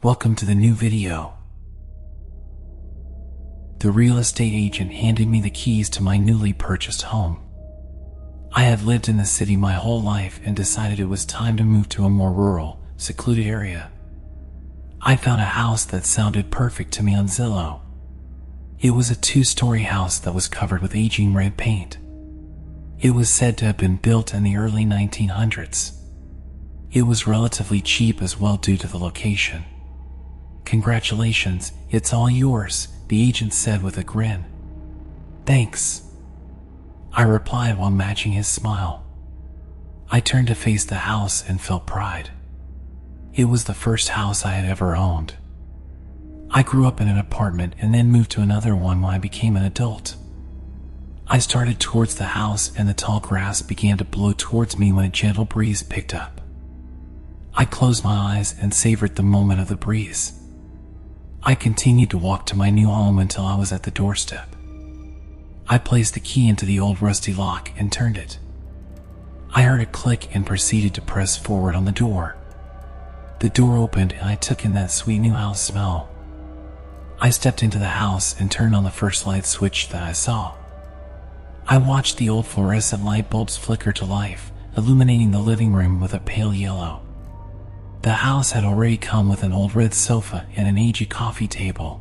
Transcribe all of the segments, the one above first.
Welcome to the new video. The real estate agent handed me the keys to my newly purchased home. I had lived in the city my whole life and decided it was time to move to a more rural, secluded area. I found a house that sounded perfect to me on Zillow. It was a 2-story house that was covered with aging red paint. It was said to have been built in the early 1900s. It was relatively cheap as well due to the location. "Congratulations, it's all yours," the agent said with a grin. "Thanks," I replied while matching his smile. I turned to face the house and felt pride. It was the first house I had ever owned. I grew up in an apartment and then moved to another one when I became an adult. I started towards the house and the tall grass began to blow towards me when a gentle breeze picked up. I closed my eyes and savored the moment of the breeze. I continued to walk to my new home until I was at the doorstep. I placed the key into the old rusty lock and turned it. I heard a click and proceeded to press forward on the door. The door opened and I took in that sweet new house smell. I stepped into the house and turned on the first light switch that I saw. I watched the old fluorescent light bulbs flicker to life, illuminating the living room with a pale yellow. The house had already come with an old red sofa and an aged coffee table.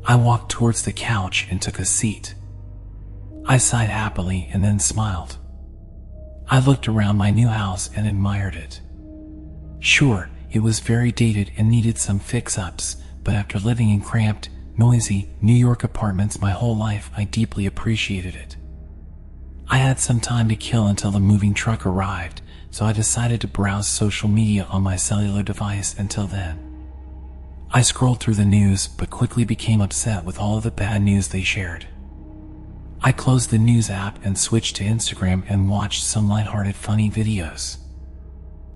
I walked towards the couch and took a seat. I sighed happily and then smiled. I looked around my new house and admired it. Sure, it was very dated and needed some fix-ups, but after living in cramped, noisy New York apartments my whole life, I deeply appreciated it. I had some time to kill until the moving truck arrived, so I decided to browse social media on my cellular device until then. I scrolled through the news but quickly became upset with all of the bad news they shared. I closed the news app and switched to Instagram and watched some lighthearted funny videos.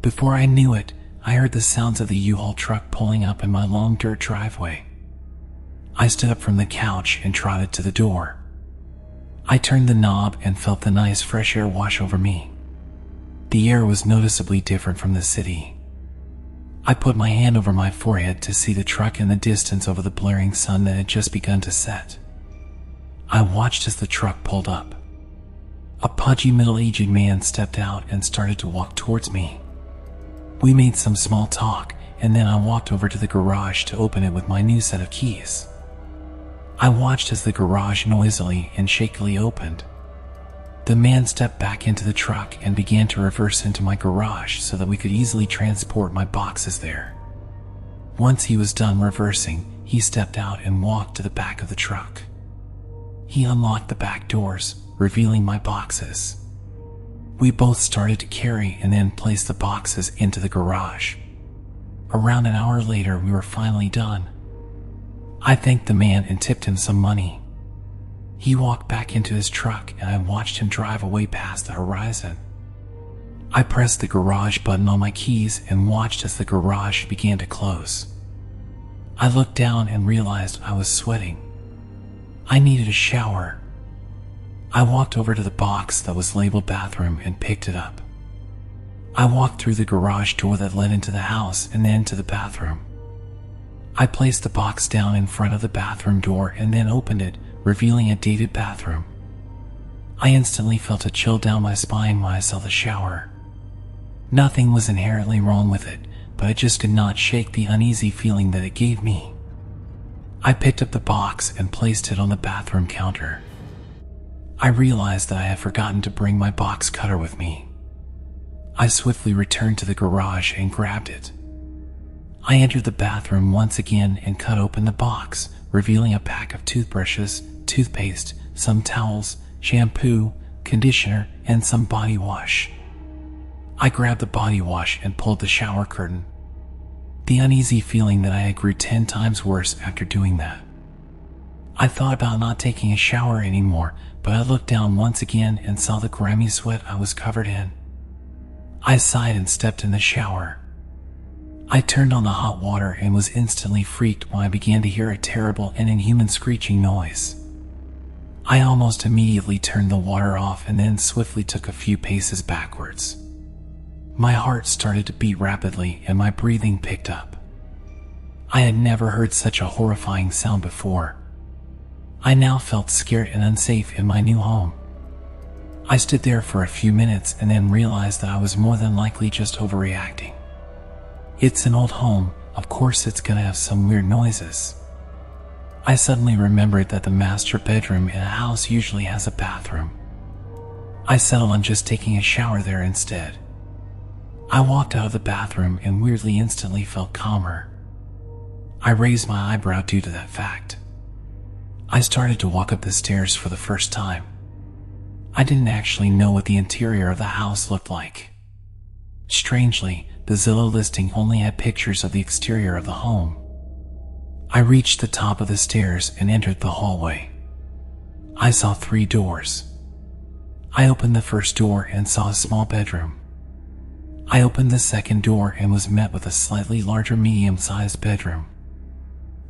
Before I knew it, I heard the sounds of the U-Haul truck pulling up in my long dirt driveway. I stood up from the couch and trotted to the door. I turned the knob and felt the nice fresh air wash over me. The air was noticeably different from the city. I put my hand over my forehead to see the truck in the distance over the blaring sun that had just begun to set. I watched as the truck pulled up. A pudgy middle-aged man stepped out and started to walk towards me. We made some small talk, and then I walked over to the garage to open it with my new set of keys. I watched as the garage noisily and shakily opened. The man stepped back into the truck and began to reverse into my garage so that we could easily transport my boxes there. Once he was done reversing, he stepped out and walked to the back of the truck. He unlocked the back doors, revealing my boxes. We both started to carry and then place the boxes into the garage. Around an hour later, we were finally done. I thanked the man and tipped him some money. He walked back into his truck and I watched him drive away past the horizon. I pressed the garage button on my keys and watched as the garage began to close. I looked down and realized I was sweating. I needed a shower. I walked over to the box that was labeled bathroom and picked it up. I walked through the garage door that led into the house and then to the bathroom. I placed the box down in front of the bathroom door and then opened it, revealing a dated bathroom. I instantly felt a chill down my spine when I saw the shower. Nothing was inherently wrong with it, but I just could not shake the uneasy feeling that it gave me. I picked up the box and placed it on the bathroom counter. I realized that I had forgotten to bring my box cutter with me. I swiftly returned to the garage and grabbed it. I entered the bathroom once again and cut open the box, revealing a pack of toothbrushes, toothpaste, some towels, shampoo, conditioner, and some body wash. I grabbed the body wash and pulled the shower curtain. The uneasy feeling that I had grew 10 times worse after doing that. I thought about not taking a shower anymore, but I looked down once again and saw the grimy sweat I was covered in. I sighed and stepped in the shower. I turned on the hot water and was instantly freaked when I began to hear a terrible and inhuman screeching noise. I almost immediately turned the water off and then swiftly took a few paces backwards. My heart started to beat rapidly and my breathing picked up. I had never heard such a horrifying sound before. I now felt scared and unsafe in my new home. I stood there for a few minutes and then realized that I was more than likely just overreacting. It's an old home, of course it's gonna have some weird noises. I suddenly remembered that the master bedroom in a house usually has a bathroom. I settled on just taking a shower there instead. I walked out of the bathroom and weirdly instantly felt calmer. I raised my eyebrow due to that fact. I started to walk up the stairs for the first time. I didn't actually know what the interior of the house looked like. Strangely, the Zillow listing only had pictures of the exterior of the home. I reached the top of the stairs and entered the hallway. I saw 3 doors. I opened the first door and saw a small bedroom. I opened the second door and was met with a slightly larger medium-sized bedroom.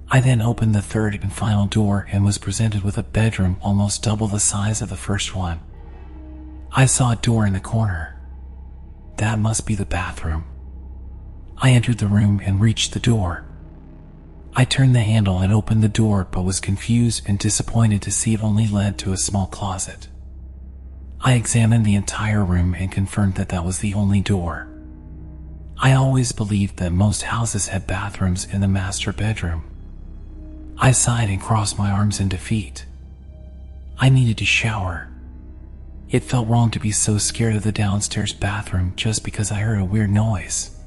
I then opened the third and final door and was presented with a bedroom almost double the size of the first one. I saw a door in the corner. That must be the bathroom. I entered the room and reached the door. I turned the handle and opened the door, but was confused and disappointed to see it only led to a small closet. I examined the entire room and confirmed that that was the only door. I always believed that most houses had bathrooms in the master bedroom. I sighed and crossed my arms in defeat. I needed to shower. It felt wrong to be so scared of the downstairs bathroom just because I heard a weird noise.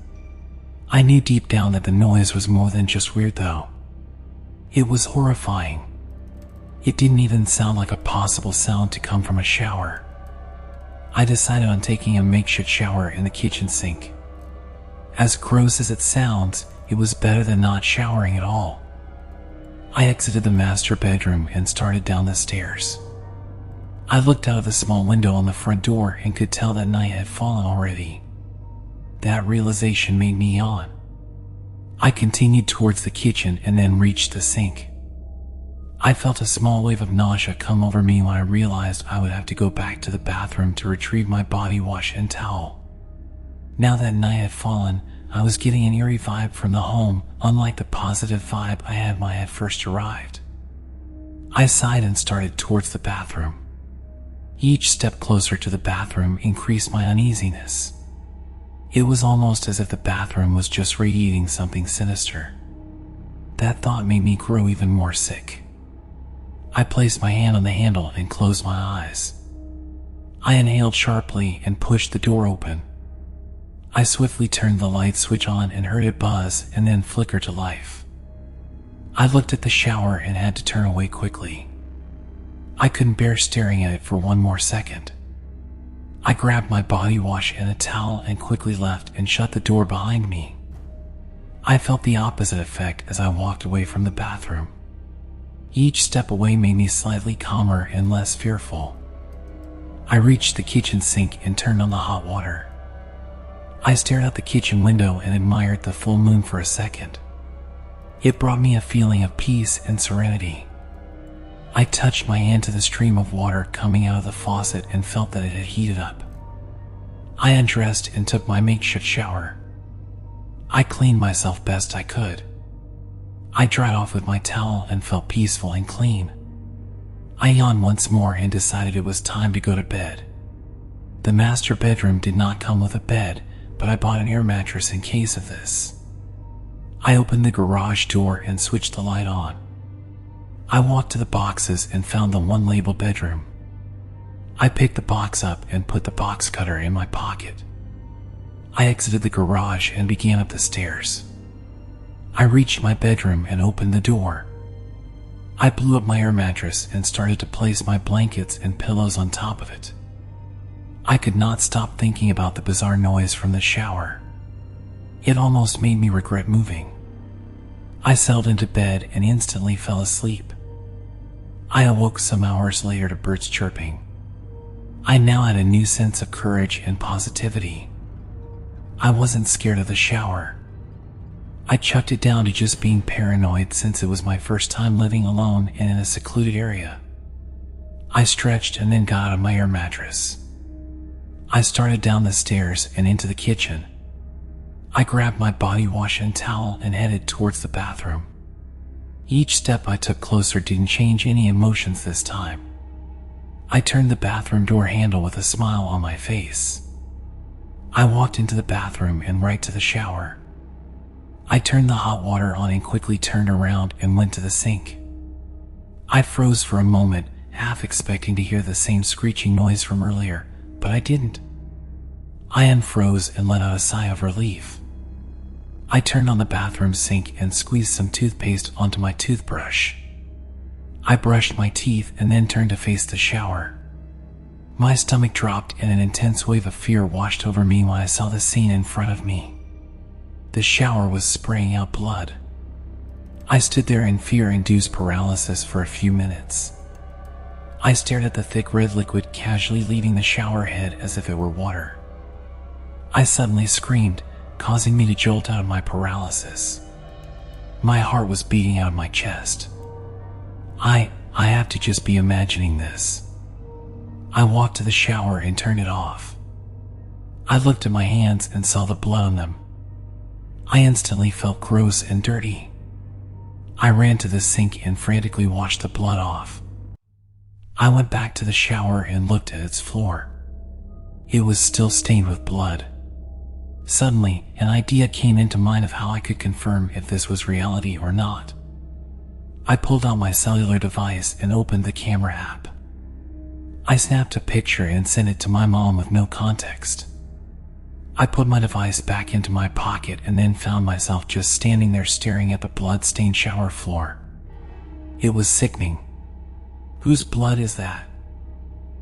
I knew deep down that the noise was more than just weird though. It was horrifying. It didn't even sound like a possible sound to come from a shower. I decided on taking a makeshift shower in the kitchen sink. As gross as it sounds, it was better than not showering at all. I exited the master bedroom and started down the stairs. I looked out of the small window on the front door and could tell that night had fallen already. That realization made me yawn. I continued towards the kitchen and then reached the sink. I felt a small wave of nausea come over me when I realized I would have to go back to the bathroom to retrieve my body wash and towel. Now that night had fallen, I was getting an eerie vibe from the home, unlike the positive vibe I had when I had first arrived. I sighed and started towards the bathroom. Each step closer to the bathroom increased my uneasiness. It was almost as if the bathroom was just radiating something sinister. That thought made me grow even more sick. I placed my hand on the handle and closed my eyes. I inhaled sharply and pushed the door open. I swiftly turned the light switch on and heard it buzz and then flicker to life. I looked at the shower and had to turn away quickly. I couldn't bear staring at it for one more second. I grabbed my body wash and a towel and quickly left and shut the door behind me. I felt the opposite effect as I walked away from the bathroom. Each step away made me slightly calmer and less fearful. I reached the kitchen sink and turned on the hot water. I stared out the kitchen window and admired the full moon for a second. It brought me a feeling of peace and serenity. I touched my hand to the stream of water coming out of the faucet and felt that it had heated up. I undressed and took my makeshift shower. I cleaned myself best I could. I dried off with my towel and felt peaceful and clean. I yawned once more and decided it was time to go to bed. The master bedroom did not come with a bed, but I bought an air mattress in case of this. I opened the garage door and switched the light on. I walked to the boxes and found the one labeled bedroom. I picked the box up and put the box cutter in my pocket. I exited the garage and began up the stairs. I reached my bedroom and opened the door. I blew up my air mattress and started to place my blankets and pillows on top of it. I could not stop thinking about the bizarre noise from the shower. It almost made me regret moving. I settled into bed and instantly fell asleep. I awoke some hours later to birds chirping. I now had a new sense of courage and positivity. I wasn't scared of the shower. I chucked it down to just being paranoid since it was my first time living alone and in a secluded area. I stretched and then got out of my air mattress. I started down the stairs and into the kitchen. I grabbed my body wash and towel and headed towards the bathroom. Each step I took closer didn't change any emotions this time. I turned the bathroom door handle with a smile on my face. I walked into the bathroom and right to the shower. I turned the hot water on and quickly turned around and went to the sink. I froze for a moment, half expecting to hear the same screeching noise from earlier, but I didn't. I unfroze and let out a sigh of relief. I turned on the bathroom sink and squeezed some toothpaste onto my toothbrush. I brushed my teeth and then turned to face the shower. My stomach dropped and an intense wave of fear washed over me when I saw the scene in front of me. The shower was spraying out blood. I stood there in fear-induced paralysis for a few minutes. I stared at the thick red liquid casually leaving the shower head as if it were water. I suddenly screamed, causing me to jolt out of my paralysis. My heart was beating out of my chest. I have to just be imagining this. I walked to the shower and turned it off. I looked at my hands and saw the blood on them. I instantly felt gross and dirty. I ran to the sink and frantically washed the blood off. I went back to the shower and looked at its floor. It was still stained with blood. Suddenly, an idea came into mind of how I could confirm if this was reality or not. I pulled out my cellular device and opened the camera app. I snapped a picture and sent it to my mom with no context. I put my device back into my pocket and then found myself just standing there staring at the blood-stained shower floor. It was sickening. Whose blood is that?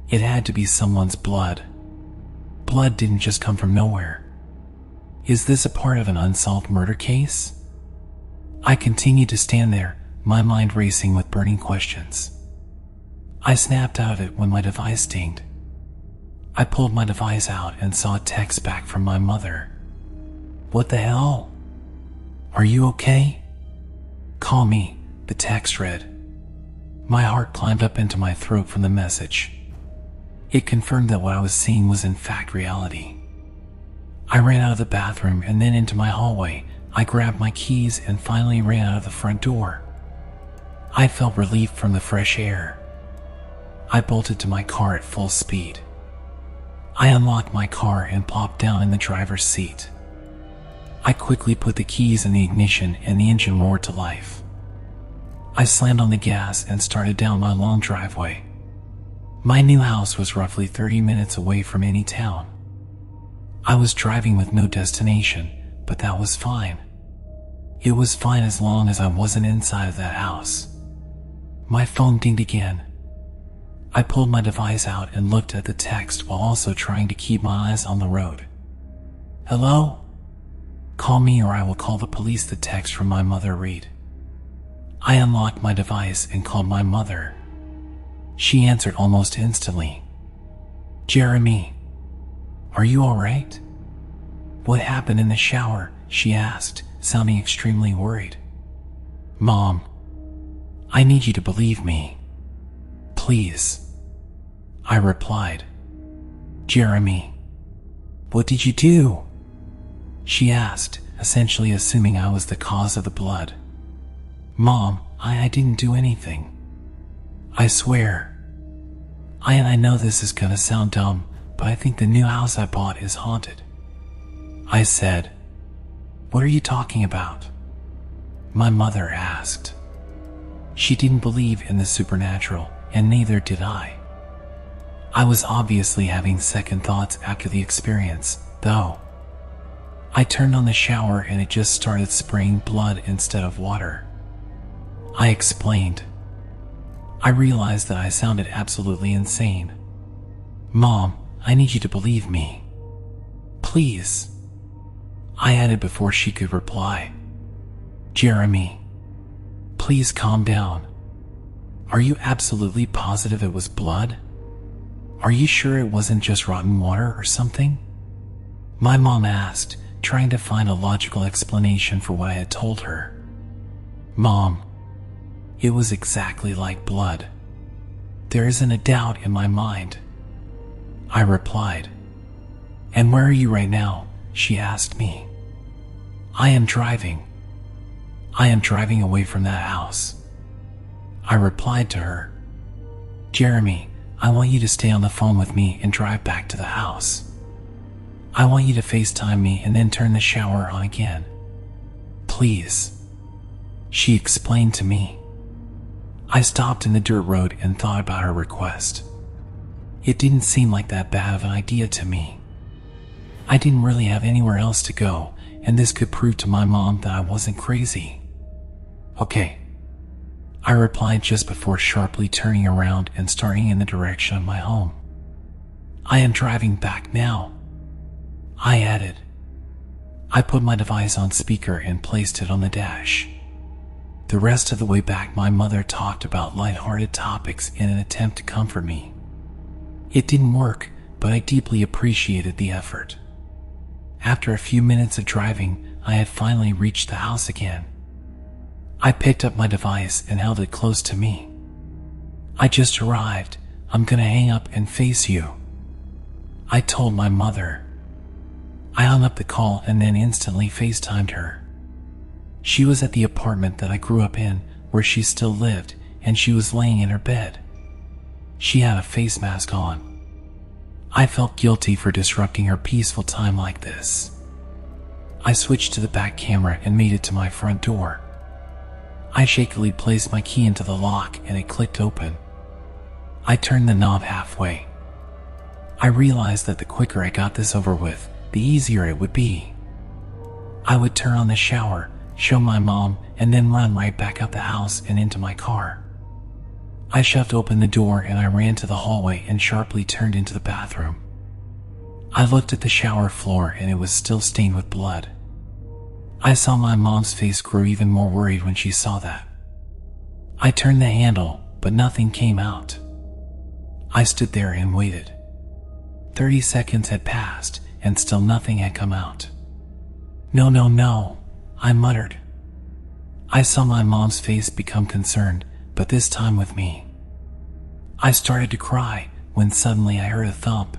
It had to be someone's blood. Blood didn't just come from nowhere. Is this a part of an unsolved murder case? I continued to stand there, my mind racing with burning questions. I snapped out of it when my device dinged. I pulled my device out and saw a text back from my mother. "What the hell? Are you okay? Call me," the text read. My heart climbed up into my throat from the message. It confirmed that what I was seeing was in fact reality. I ran out of the bathroom and then into my hallway. I grabbed my keys and finally ran out of the front door. I felt relief from the fresh air. I bolted to my car at full speed. I unlocked my car and plopped down in the driver's seat. I quickly put the keys in the ignition and the engine roared to life. I slammed on the gas and started down my long driveway. My new house was roughly 30 minutes away from any town. I was driving with no destination, but that was fine. It was fine as long as I wasn't inside of that house. My phone dinged again. I pulled my device out and looked at the text while also trying to keep my eyes on the road. "Hello? Call me or I will call the police," the text from my mother read. I unlocked my device and called my mother. She answered almost instantly. "Jeremy, are you alright? What happened in the shower?" she asked, sounding extremely worried. "Mom, I need you to believe me. Please," I replied. "Jeremy, what did you do?" she asked, essentially assuming I was the cause of the blood. "Mom, I didn't do anything. I swear. I know this is gonna sound dumb, but I think the new house I bought is haunted," I said. "What are you talking about?" my mother asked. She didn't believe in the supernatural, and neither did I. I was obviously having second thoughts after the experience, though. I turned on the shower and it just started spraying blood instead of water. I explained. I realized that I sounded absolutely insane. "Mom, I need you to believe me. Please," I added before she could reply. "Jeremy, please calm down. Are you absolutely positive it was blood? Are you sure it wasn't just rotten water or something?" my mom asked, trying to find a logical explanation for what I had told her. "Mom, it was exactly like blood. There isn't a doubt in my mind," I replied. "And where are you right now?" she asked me. I am driving. I am driving away from that house. I replied to her. Jeremy, I want you to stay on the phone with me and drive back to the house. I want you to FaceTime me and then turn the shower on again. Please. She explained to me. I stopped in the dirt road and thought about her request. It didn't seem like that bad of an idea to me. I didn't really have anywhere else to go, and this could prove to my mom that I wasn't crazy. Okay, I replied just before sharply turning around and starting in the direction of my home. I am driving back now, I added. I put my device on speaker and placed it on the dash. The rest of the way back, my mother talked about lighthearted topics in an attempt to comfort me. It didn't work, but I deeply appreciated the effort. After a few minutes of driving, I had finally reached the house again. I picked up my device and held it close to me. I just arrived. I'm gonna hang up and face you, I told my mother. I hung up the call and then instantly FaceTimed her. She was at the apartment that I grew up in, where she still lived, and she was laying in her bed. She had a face mask on. I felt guilty for disrupting her peaceful time like this. I switched to the back camera and made it to my front door. I shakily placed my key into the lock and it clicked open. I turned the knob halfway. I realized that the quicker I got this over with, the easier it would be. I would turn on the shower, show my mom, and then run right back out the house and into my car. I shoved open the door and I ran to the hallway and sharply turned into the bathroom. I looked at the shower floor and it was still stained with blood. I saw my mom's face grow even more worried when she saw that. I turned the handle, but nothing came out. I stood there and waited. 30 seconds had passed and still nothing had come out. No, I muttered. I saw my mom's face become concerned, but this time with me. I started to cry when suddenly I heard a thump.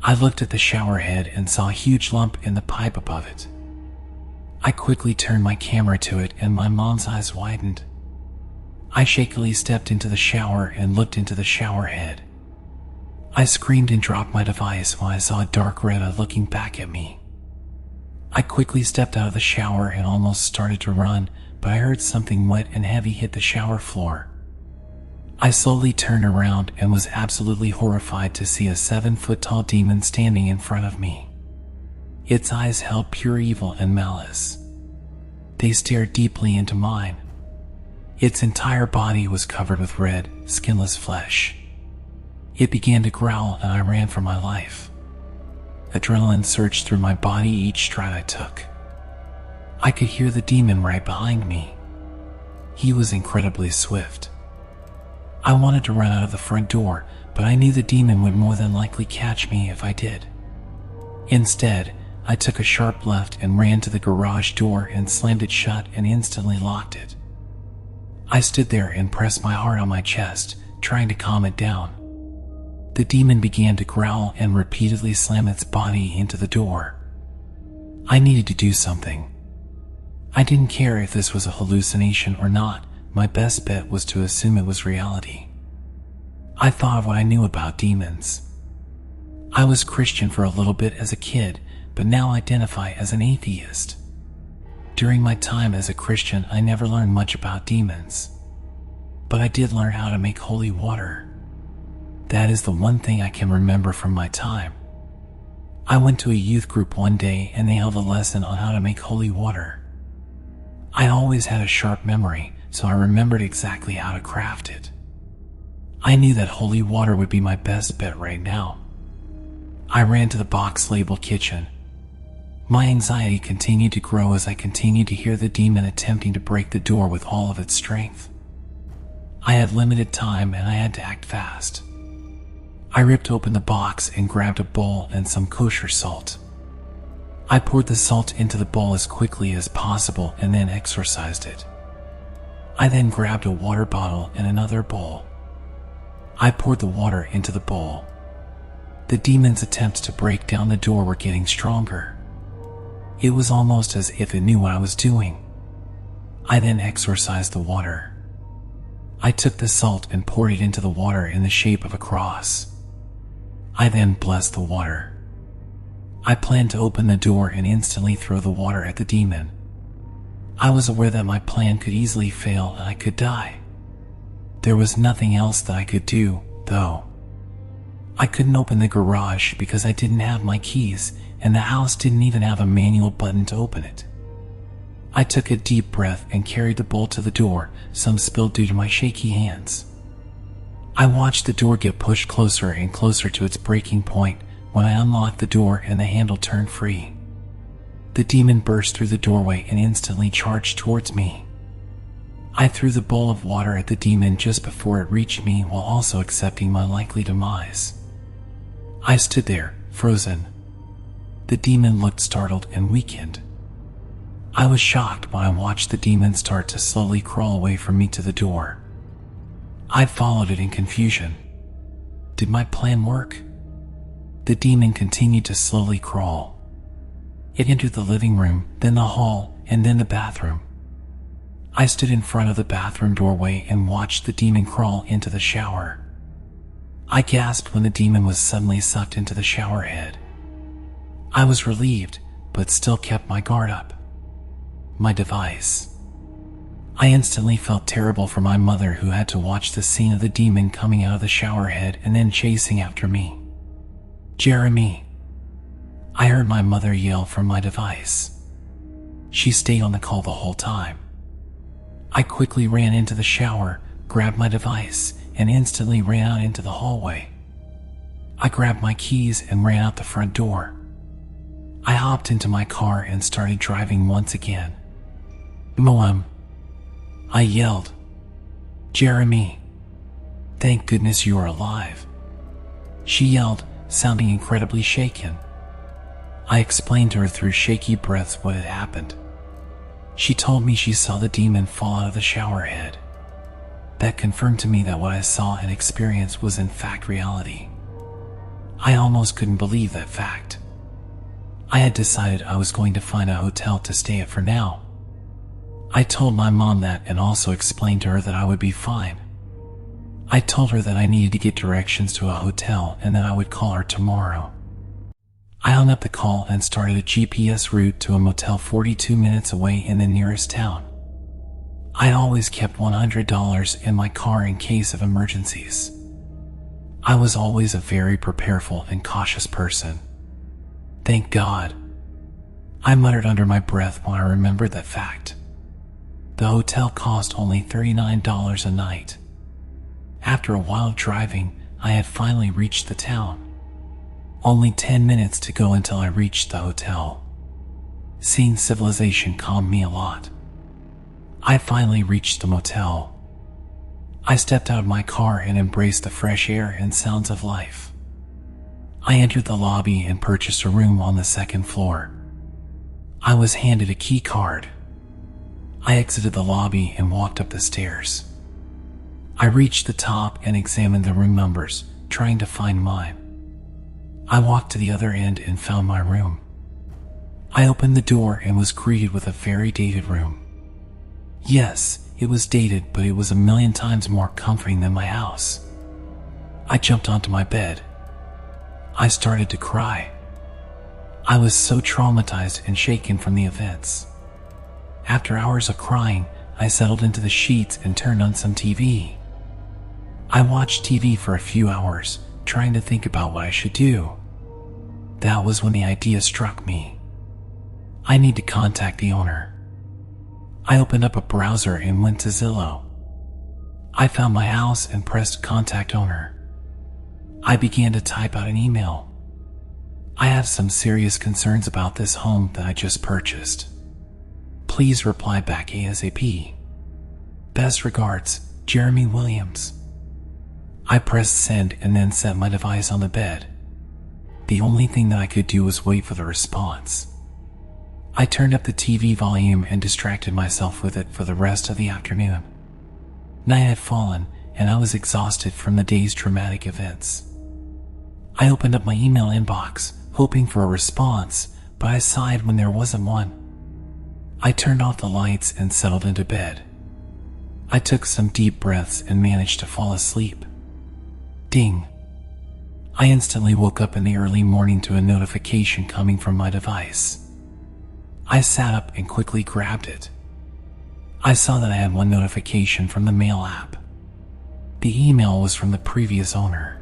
I looked at the shower head and saw a huge lump in the pipe above it. I quickly turned my camera to it and my mom's eyes widened. I shakily stepped into the shower and looked into the shower head. I screamed and dropped my device when I saw a dark red eye looking back at me. I quickly stepped out of the shower and almost started to run, but I heard something wet and heavy hit the shower floor. I slowly turned around and was absolutely horrified to see a 7-foot-tall demon standing in front of me. Its eyes held pure evil and malice. They stared deeply into mine. Its entire body was covered with red, skinless flesh. It began to growl and I ran for my life. Adrenaline surged through my body each stride I took. I could hear the demon right behind me. He was incredibly swift. I wanted to run out of the front door, but I knew the demon would more than likely catch me if I did. Instead, I took a sharp left and ran to the garage door and slammed it shut and instantly locked it. I stood there and pressed my heart on my chest, trying to calm it down. The demon began to growl and repeatedly slam its body into the door. I needed to do something. I didn't care if this was a hallucination or not. My best bet was to assume it was reality. I thought of what I knew about demons. I was Christian for a little bit as a kid, but now identify as an atheist. During my time as a Christian, I never learned much about demons. But I did learn how to make holy water. That is the one thing I can remember from my time. I went to a youth group one day and they held a lesson on how to make holy water. I always had a sharp memory, so I remembered exactly how to craft it. I knew that holy water would be my best bet right now. I ran to the box labeled kitchen. My anxiety continued to grow as I continued to hear the demon attempting to break the door with all of its strength. I had limited time and I had to act fast. I ripped open the box and grabbed a bowl and some kosher salt. I poured the salt into the bowl as quickly as possible and then exorcised it. I then grabbed a water bottle and another bowl. I poured the water into the bowl. The demon's attempts to break down the door were getting stronger. It was almost as if it knew what I was doing. I then exorcised the water. I took the salt and poured it into the water in the shape of a cross. I then blessed the water. I planned to open the door and instantly throw the water at the demon. I was aware that my plan could easily fail and I could die. There was nothing else that I could do, though. I couldn't open the garage because I didn't have my keys, and the house didn't even have a manual button to open it. I took a deep breath and carried the bowl to the door, some spilled due to my shaky hands. I watched the door get pushed closer and closer to its breaking point when I unlocked the door and the handle turned free. The demon burst through the doorway and instantly charged towards me. I threw the bowl of water at the demon just before it reached me while also accepting my likely demise. I stood there, frozen. The demon looked startled and weakened. I was shocked when I watched the demon start to slowly crawl away from me to the door. I followed it in confusion. Did my plan work? The demon continued to slowly crawl. It entered the living room, then the hall, and then the bathroom. I stood in front of the bathroom doorway and watched the demon crawl into the shower. I gasped when the demon was suddenly sucked into the shower head. I was relieved, but still kept my guard up. My device. I instantly felt terrible for my mother, who had to watch the scene of the demon coming out of the shower head and then chasing after me. Jeremy. I heard my mother yell from my device. She stayed on the call the whole time. I quickly ran into the shower, grabbed my device, and instantly ran out into the hallway. I grabbed my keys and ran out the front door. I hopped into my car and started driving once again. Mom, I yelled. Jeremy, thank goodness you are alive. She yelled, sounding incredibly shaken. I explained to her through shaky breaths what had happened. She told me she saw the demon fall out of the shower head. That confirmed to me that what I saw and experienced was in fact reality. I almost couldn't believe that fact. I had decided I was going to find a hotel to stay at for now. I told my mom that and also explained to her that I would be fine. I told her that I needed to get directions to a hotel and that I would call her tomorrow. I hung up the call and started a GPS route to a motel 42 minutes away in the nearest town. I always kept $100 in my car in case of emergencies. I was always a very prayerful and cautious person. Thank God. I muttered under my breath when I remembered that fact. The hotel cost only $39 a night. After a while of driving, I had finally reached the town. Only 10 minutes to go until I reached the hotel. Seeing civilization calmed me a lot. I finally reached the motel. I stepped out of my car and embraced the fresh air and sounds of life. I entered the lobby and purchased a room on the second floor. I was handed a key card. I exited the lobby and walked up the stairs. I reached the top and examined the room numbers, trying to find mine. I walked to the other end and found my room. I opened the door and was greeted with a very dated room. Yes, it was dated, but it was a million times more comforting than my house. I jumped onto my bed. I started to cry. I was so traumatized and shaken from the events. After hours of crying, I settled into the sheets and turned on some TV. I watched TV for a few hours, trying to think about what I should do. That was when the idea struck me. I need to contact the owner. I opened up a browser and went to Zillow. I found my house and pressed contact owner. I began to type out an email. I have some serious concerns about this home that I just purchased. Please reply back ASAP. Best regards, Jeremy Williams. I pressed send and then set my device on the bed. The only thing that I could do was wait for the response. I turned up the TV volume and distracted myself with it for the rest of the afternoon. Night had fallen, and I was exhausted from the day's traumatic events. I opened up my email inbox, hoping for a response, but I sighed when there wasn't one. I turned off the lights and settled into bed. I took some deep breaths and managed to fall asleep. Ding! I instantly woke up in the early morning to a notification coming from my device. I sat up and quickly grabbed it. I saw that I had one notification from the mail app. The email was from the previous owner.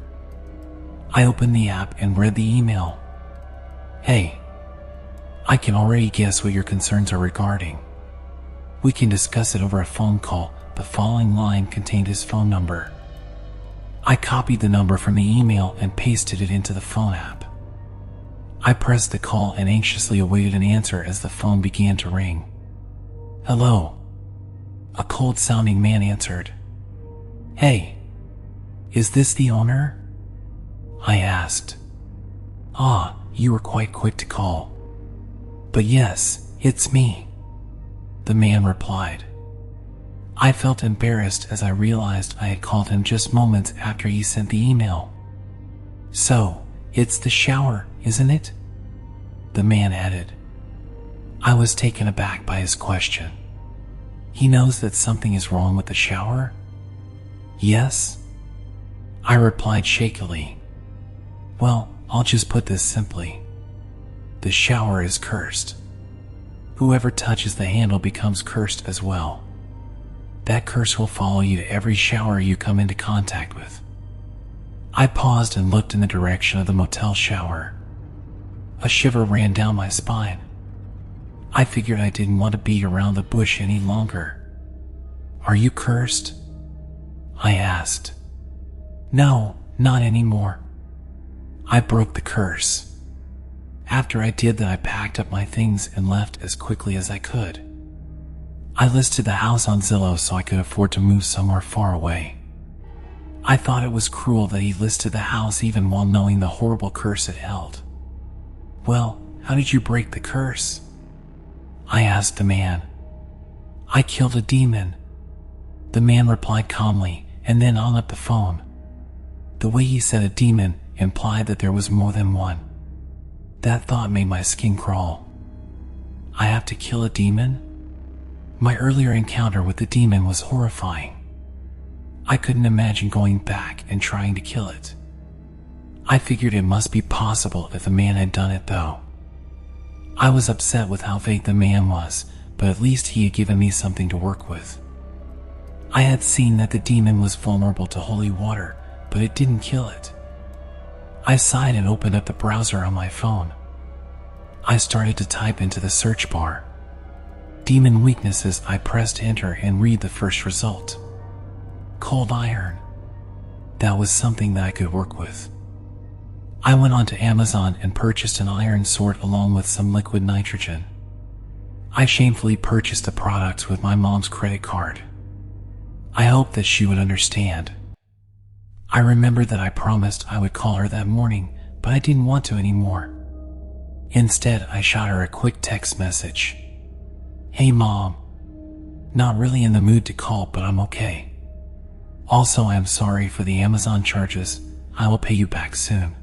I opened the app and read the email. "Hey, I can already guess what your concerns are regarding. We can discuss it over a phone call." The following line contained his phone number. I copied the number from the email and pasted it into the phone app. I pressed the call and anxiously awaited an answer as the phone began to ring. "Hello." A cold-sounding man answered. "Hey, is this the owner?" I asked. "Ah, you were quite quick to call." "But yes, it's me," the man replied. I felt embarrassed as I realized I had called him just moments after he sent the email. "So, it's the shower, isn't it?" the man added. I was taken aback by his question. He knows that something is wrong with the shower? "Yes," I replied shakily. "Well, I'll just put this simply. The shower is cursed. Whoever touches the handle becomes cursed as well. That curse will follow you to every shower you come into contact with." I paused and looked in the direction of the motel shower. A shiver ran down my spine. I figured I didn't want to beat around the bush any longer. "Are you cursed?" I asked. "No, not anymore. I broke the curse. After I did that, I packed up my things and left as quickly as I could. I listed the house on Zillow so I could afford to move somewhere far away. I thought it was cruel that he listed the house even while knowing the horrible curse it held. "Well, how did you break the curse?" I asked the man. "I killed a demon," the man replied calmly, and then hung up the phone. The way he said a demon implied that there was more than one. That thought made my skin crawl. I have to kill a demon? My earlier encounter with the demon was horrifying. I couldn't imagine going back and trying to kill it. I figured it must be possible if the man had done it though. I was upset with how vague the man was, but at least he had given me something to work with. I had seen that the demon was vulnerable to holy water, but it didn't kill it. I sighed and opened up the browser on my phone. I started to type into the search bar. Demon weaknesses. I pressed enter and read the first result. Cold iron. That was something that I could work with. I went onto Amazon and purchased an iron sword along with some liquid nitrogen. I shamefully purchased the products with my mom's credit card. I hoped that she would understand. I remembered that I promised I would call her that morning, but I didn't want to anymore. Instead, I shot her a quick text message. "Hey Mom, not really in the mood to call, but I'm okay. Also, I am sorry for the Amazon charges. I will pay you back soon.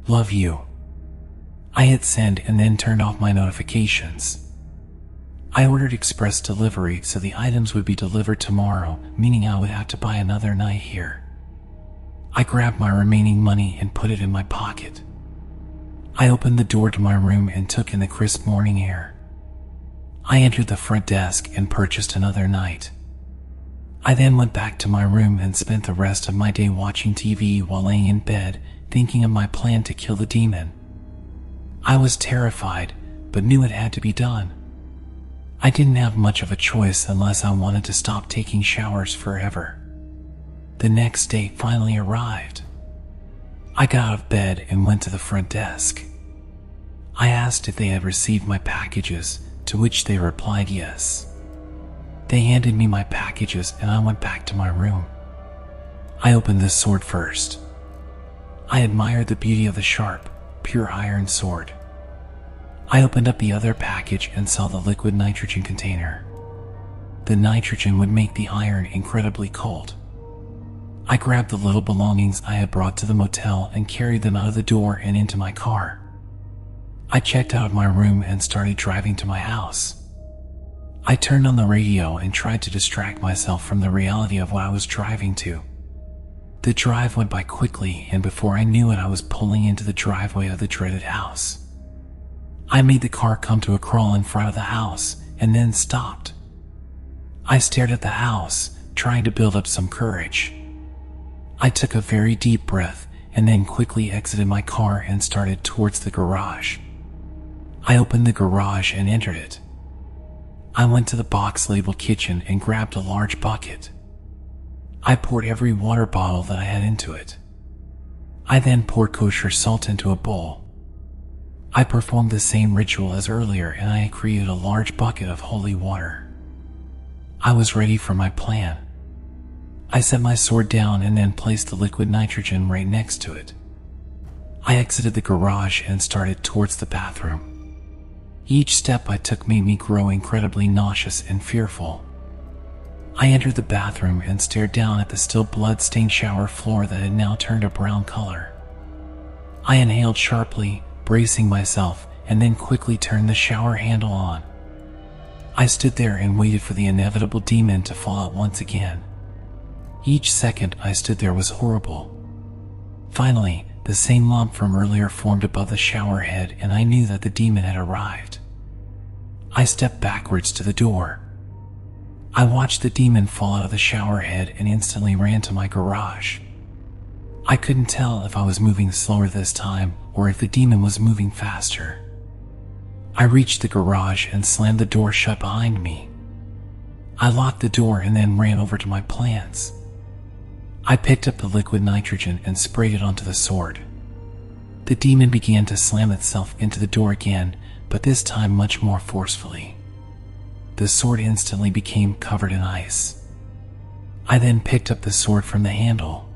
Love you." I hit send and then turned off my notifications. I ordered express delivery so the items would be delivered tomorrow, meaning I would have to buy another night here. I grabbed my remaining money and put it in my pocket. I opened the door to my room and took in the crisp morning air. I entered the front desk and purchased another night. I then went back to my room and spent the rest of my day watching TV while laying in bed, thinking of my plan to kill the demon. I was terrified, but knew it had to be done. I didn't have much of a choice unless I wanted to stop taking showers forever. The next day finally arrived. I got out of bed and went to the front desk. I asked if they had received my packages, to which they replied yes. They handed me my packages and I went back to my room. I opened the sword first. I admired the beauty of the sharp, pure iron sword. I opened up the other package and saw the liquid nitrogen container. The nitrogen would make the iron incredibly cold. I grabbed the little belongings I had brought to the motel and carried them out of the door and into my car. I checked out of my room and started driving to my house. I turned on the radio and tried to distract myself from the reality of what I was driving to. The drive went by quickly, and before I knew it, I was pulling into the driveway of the dreaded house. I made the car come to a crawl in front of the house and then stopped. I stared at the house, trying to build up some courage. I took a very deep breath and then quickly exited my car and started towards the garage. I opened the garage and entered it. I went to the box labeled kitchen and grabbed a large bucket. I poured every water bottle that I had into it. I then poured kosher salt into a bowl. I performed the same ritual as earlier, and I created a large bucket of holy water. I was ready for my plan. I set my sword down and then placed the liquid nitrogen right next to it. I exited the garage and started towards the bathroom. Each step I took made me grow incredibly nauseous and fearful. I entered the bathroom and stared down at the still blood-stained shower floor that had now turned a brown color. I inhaled sharply, bracing myself, and then quickly turned the shower handle on. I stood there and waited for the inevitable demon to fall out once again. Each second I stood there was horrible. Finally, the same lump from earlier formed above the shower head, and I knew that the demon had arrived. I stepped backwards to the door. I watched the demon fall out of the shower head and instantly ran to my garage. I couldn't tell if I was moving slower this time or if the demon was moving faster. I reached the garage and slammed the door shut behind me. I locked the door and then ran over to my plants. I picked up the liquid nitrogen and sprayed it onto the sword. The demon began to slam itself into the door again, but this time much more forcefully. The sword instantly became covered in ice. I then picked up the sword from the handle.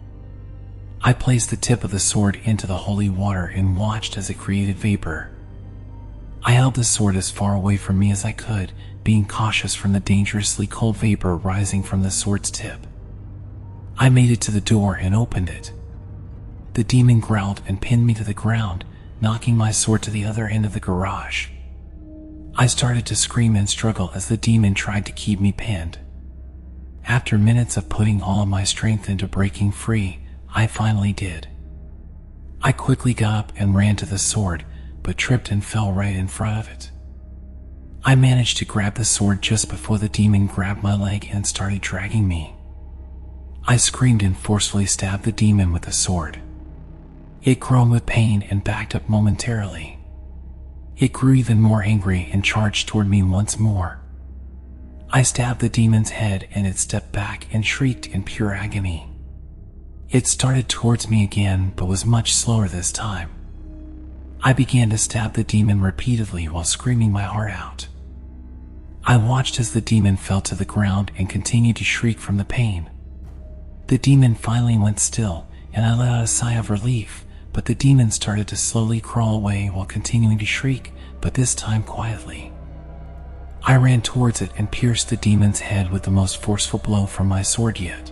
I placed the tip of the sword into the holy water and watched as it created vapor. I held the sword as far away from me as I could, being cautious from the dangerously cold vapor rising from the sword's tip. I made it to the door and opened it. The demon growled and pinned me to the ground, knocking my sword to the other end of the garage. I started to scream and struggle as the demon tried to keep me pinned. After minutes of putting all of my strength into breaking free, I finally did. I quickly got up and ran to the sword, but tripped and fell right in front of it. I managed to grab the sword just before the demon grabbed my leg and started dragging me. I screamed and forcefully stabbed the demon with the sword. It groaned with pain and backed up momentarily. It grew even more angry and charged toward me once more. I stabbed the demon's head and it stepped back and shrieked in pure agony. It started towards me again, but was much slower this time. I began to stab the demon repeatedly while screaming my heart out. I watched as the demon fell to the ground and continued to shriek from the pain. The demon finally went still, and I let out a sigh of relief, but the demon started to slowly crawl away while continuing to shriek, but this time quietly. I ran towards it and pierced the demon's head with the most forceful blow from my sword yet.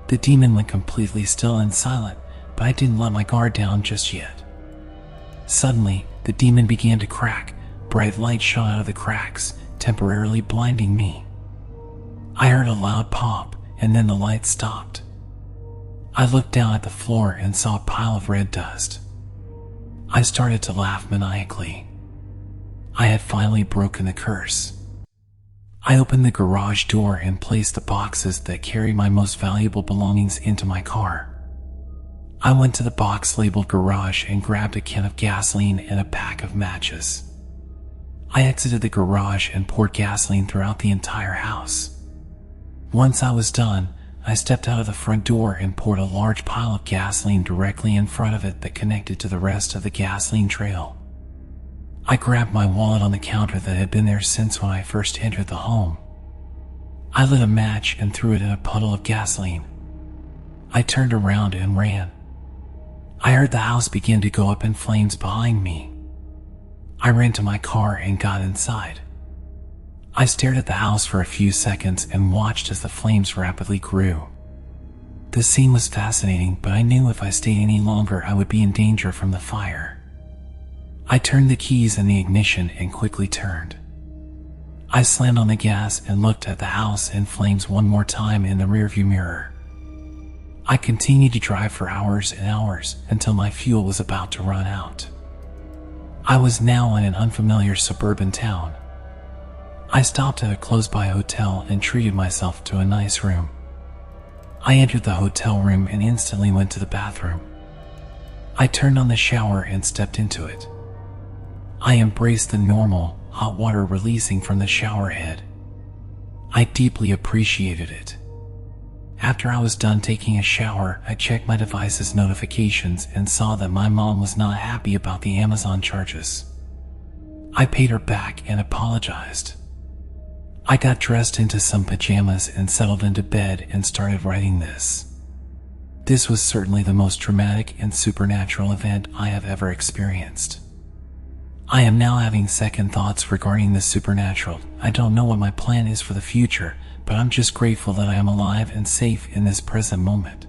The demon went completely still and silent, but I didn't let my guard down just yet. Suddenly, the demon began to crack. Bright light shot out of the cracks, temporarily blinding me. I heard a loud pop, and then the light stopped. I looked down at the floor and saw a pile of red dust. I started to laugh maniacally. I had finally broken the curse. I opened the garage door and placed the boxes that carried my most valuable belongings into my car. I went to the box labeled garage and grabbed a can of gasoline and a pack of matches. I exited the garage and poured gasoline throughout the entire house. Once I was done, I stepped out of the front door and poured a large pile of gasoline directly in front of it that connected to the rest of the gasoline trail. I grabbed my wallet on the counter that had been there since when I first entered the home. I lit a match and threw it in a puddle of gasoline. I turned around and ran. I heard the house begin to go up in flames behind me. I ran to my car and got inside. I stared at the house for a few seconds and watched as the flames rapidly grew. The scene was fascinating, but I knew if I stayed any longer I would be in danger from the fire. I turned the keys in the ignition and quickly turned. I slammed on the gas and looked at the house in flames one more time in the rearview mirror. I continued to drive for hours and hours until my fuel was about to run out. I was now in an unfamiliar suburban town. I stopped at a close-by hotel and treated myself to a nice room. I entered the hotel room and instantly went to the bathroom. I turned on the shower and stepped into it. I embraced the normal, hot water releasing from the shower head. I deeply appreciated it. After I was done taking a shower, I checked my device's notifications and saw that my mom was not happy about the Amazon charges. I paid her back and apologized. I got dressed into some pajamas and settled into bed and started writing this. This was certainly the most dramatic and supernatural event I have ever experienced. I am now having second thoughts regarding the supernatural. I don't know what my plan is for the future, but I'm just grateful that I am alive and safe in this present moment.